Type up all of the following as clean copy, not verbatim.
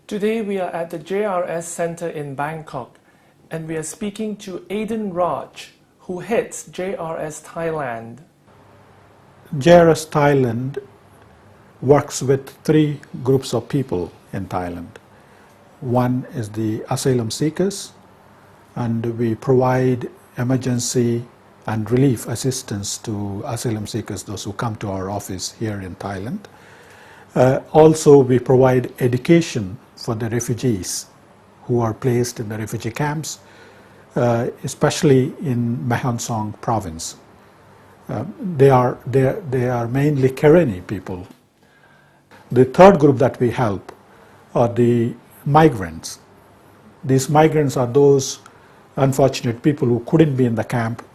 Today we are at the JRS Center in Bangkok and we are speaking to Aiden Raj, who heads JRS Thailand. JRS Thailand works with three groups of people in Thailand. One is the asylum seekers, and we provide emergency and relief assistance to asylum seekers, those who come to our office here in Thailand. Also, we provide education for the refugees who are placed in the refugee camps, especially in Mahonsong province. They are mainly Karenni people. The third group that we help are the migrants. These migrants are those unfortunate people who couldn't be in the camp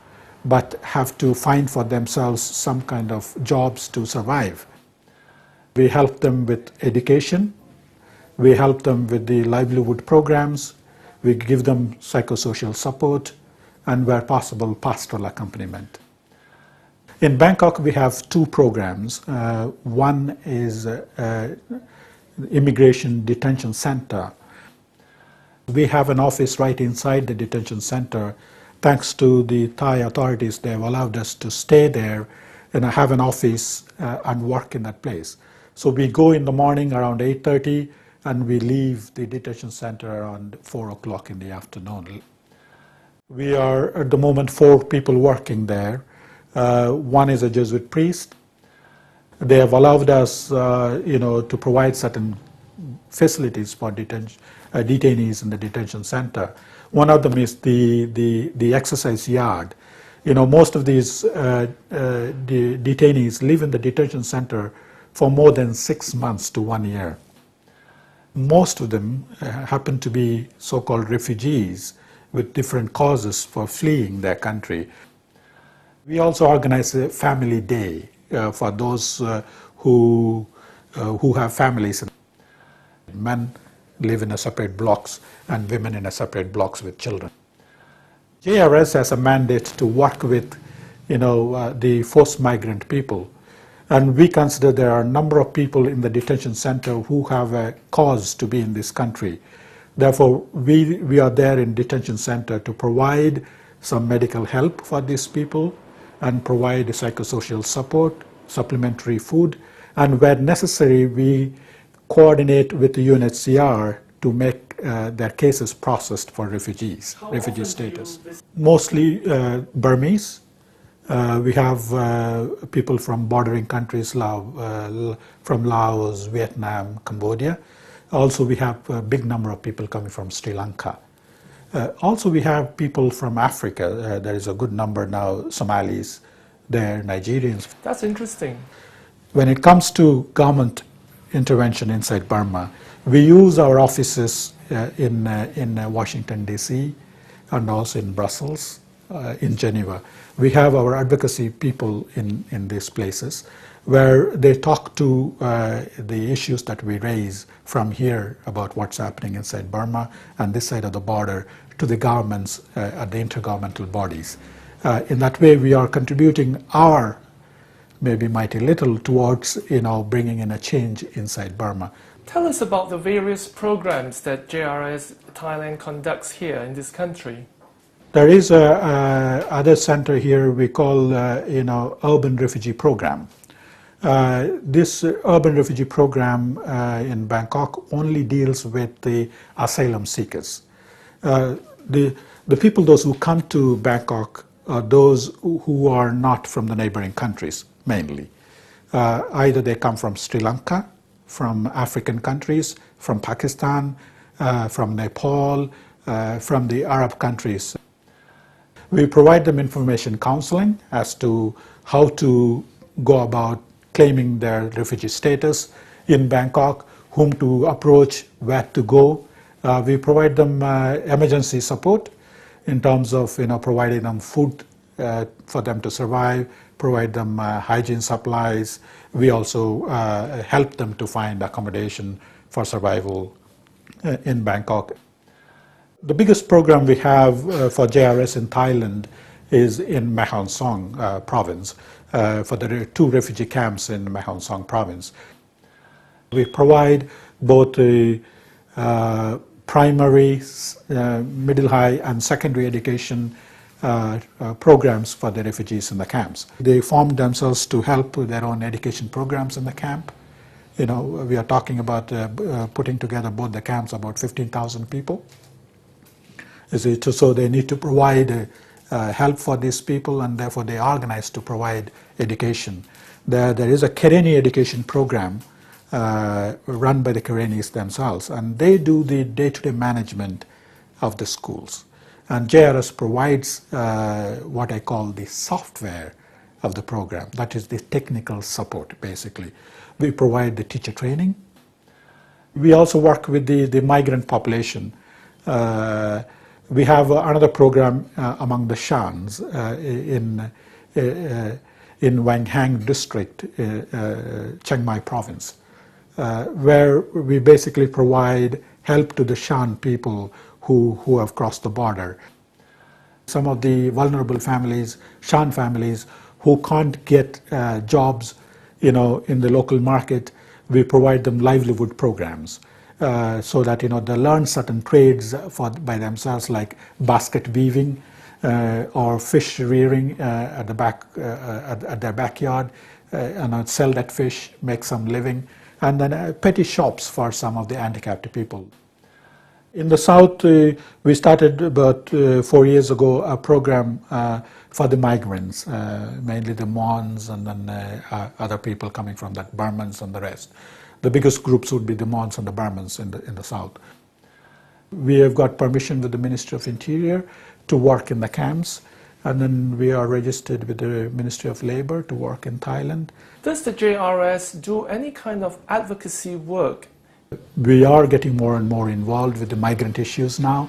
but have to find for themselves some kind of jobs to survive. We help them with education, we help them with the livelihood programs, we give them psychosocial support, and where possible, pastoral accompaniment. In Bangkok, we have two programs. One is Immigration Detention Center. We have an office right inside the detention center. Thanks to the Thai authorities, they have allowed us to stay there and have an office and work in that place. So we go in the morning around 8:30 and we leave the detention center around 4 o'clock in the afternoon. We are at the moment 4 people working there. One is a Jesuit priest. They have allowed us, to provide certain facilities for detainees in the detention center. One of them is the exercise yard. Most of these detainees live in the detention center for more than 6 months to 1 year. Most of them happen to be so-called refugees with different causes for fleeing their country. We also organize a family day for those who have families. Men live in a separate blocks and women in a separate blocks with children. JRS has a mandate to work with, the forced migrant people. And we consider there are a number of people in the detention center who have a cause to be in this country. Therefore, we are there in detention center to provide some medical help for these people and provide psychosocial support, supplementary food, and where necessary, we coordinate with the UNHCR to make their cases processed for refugees, refugee status. Mostly Burmese. We have people from bordering countries, from Laos, Vietnam, Cambodia. Also, we have a big number of people coming from Sri Lanka. Also, we have people from Africa. There is a good number now, Somalis, there, Nigerians. That's interesting. When it comes to government intervention inside Burma, we use our offices in Washington, D.C., and also in Brussels, in Geneva. We have our advocacy people in these places where they talk to the issues that we raise from here about what's happening inside Burma and this side of the border to the governments at the intergovernmental bodies. In that way, we are contributing our maybe mighty little towards bringing in a change inside Burma. Tell us about the various programs that JRS Thailand conducts here in this country. There is a other center here we call Urban Refugee Program. This Urban Refugee Program in Bangkok only deals with the asylum seekers. The people, those who come to Bangkok, are those who are not from the neighboring countries, mainly. Either they come from Sri Lanka, from African countries, from Pakistan, from Nepal, from the Arab countries. We provide them information counseling as to how to go about claiming their refugee status in Bangkok, whom to approach, where to go. We provide them emergency support in terms of providing them food for them to survive, provide them hygiene supplies. We also help them to find accommodation for survival in Bangkok. The biggest program we have for JRS in Thailand is in Mahonsong province, for the 2 refugee camps in Mahonsong province. We provide both primary, middle, high, and secondary education programs for the refugees in the camps. They formed themselves to help with their own education programs in the camp. You know, we are talking about putting together both the camps, about 15,000 people. So they need to provide help for these people, and therefore they organize to provide education. There is a Karenni education program run by the Karennis themselves, and they do the day-to-day management of the schools. And JRS provides what I call the software of the program, that is the technical support, basically. We provide the teacher training. We also work with the migrant population. We have another program among the Shans in Wang Hang district, Chiang Mai province, where we basically provide help to the Shan people who have crossed the border. Some of the vulnerable families, Shan families, who can't get jobs, you know, in the local market, we provide them livelihood programs so that, you know, they learn certain trades by themselves, like basket weaving or fish rearing at their backyard, and sell that fish, make some living, and then petty shops for some of the handicapped people. In the south, we started about 4 years ago a program for the migrants, mainly the Mons and then other people coming from that, Burmans and the rest. The biggest groups would be the Mons and the Burmans in the south. We have got permission with the Ministry of Interior to work in the camps, and then we are registered with the Ministry of Labor to work in Thailand. Does the JRS do any kind of advocacy work? We are getting more and more involved with the migrant issues now.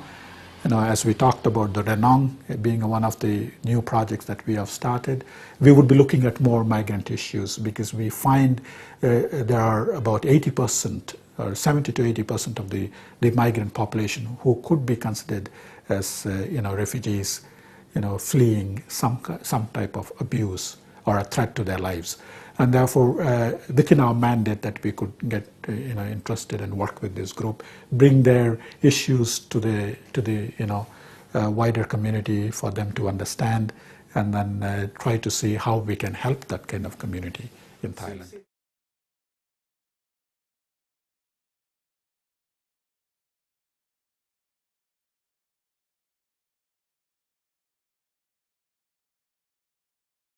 You know, as we talked about the Renong being one of the new projects that we have started, we would be looking at more migrant issues, because we find there are about 80% or 70 to 80% of the migrant population who could be considered as you know, refugees, you know, fleeing some type of abuse or a threat to their lives. And therefore, within our mandate, that we could get you know, interested and work with this group, bring their issues to the you know, wider community for them to understand, and then try to see how we can help that kind of community in Thailand.